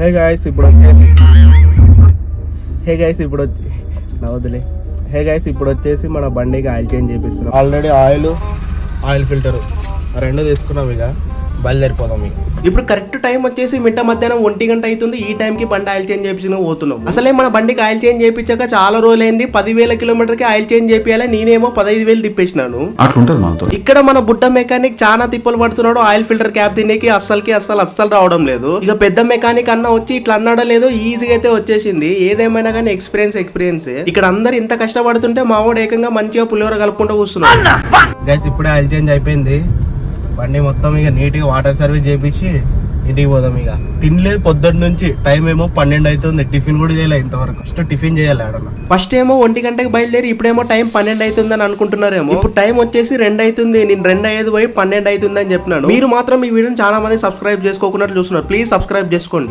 Hey guys ఇప్పుడు వచ్చేసి మన బండికి ఆయిల్ చేంజ్ చేపిస్తున్నాం. ఆల్రెడీ ఆయిల్ ఫిల్టర్ రెండు తీసుకున్నాం. ఇక బయలుదేరిపోదాం. ఇప్పుడు కరెక్ట్ టైం వచ్చేసి మిట్ట మధ్యాహ్నం 1 గంట అవుతుంది. ఈ టైంకి బండి ఆయిల్ చేంజ్ చేయించిన పోతున్నాం. అసలే మన బండికి ఆయిల్ చేంజ్ చేయించాక చాలా రోజులైంది. 10,000 కిలోమీటర్కి ఆయిల్ చేంజ్ చేయాలి. నేనేమో 15,000 తిప్పేసినాను. ఇక్కడ మన బుడ్డ మెకానిక్ చాలా తిప్పలు పడుతున్నాడు. ఆయిల్ ఫిల్టర్ క్యాప్ తినేకి అస్సలు రావడం లేదు. ఇక పెద్ద మెకానిక్ అన్న వచ్చి ఇట్లా అన్నాడో లేదో ఈజీగా అయితే వచ్చేసింది. ఏదేమైనా కానీ ఎక్స్పీరియన్స్. ఇక్కడ అందరు ఇంత కష్టపడుతుంటే మావాడు ఏకంగా మంచిగా పులిహోర కలుపుకుంటూ కూర్చున్నాడు. గైస్ ఇప్పుడే ఆయిల్ చేంజ్ అయిపోయింది. బండి మొత్తం ఇక నీట్గా వాటర్ సర్వీస్ చేయించి ఇంటికి పోదాం. ఇక తినలేదు పొద్దున్న నుంచి. టైం ఏమో 12 అవుతుంది. టిఫిన్ కూడా చేయలేదు ఇంతవరకు. ఫస్ట్ టిఫిన్ చేయాలి ఆడన్నా. ఫస్ట్ ఏమో 1 గంటకి బయలుదేరి ఇప్పుడేమో టైం 12 అవుతుంది అని అనుకుంటున్నారేమో. ఇప్పుడు టైం వచ్చేసి 2 అవుతుంది. నేను 2:05 పోయి 12 అవుతుంది అని చెప్పినాను. మీరు మాత్రం ఈ వీడియోని చాలా మంది సబ్స్క్రైబ్ చేసుకోకున్నట్లు చూస్తున్నారు. ప్లీజ్ సబ్స్క్రైబ్ చేసుకోండి.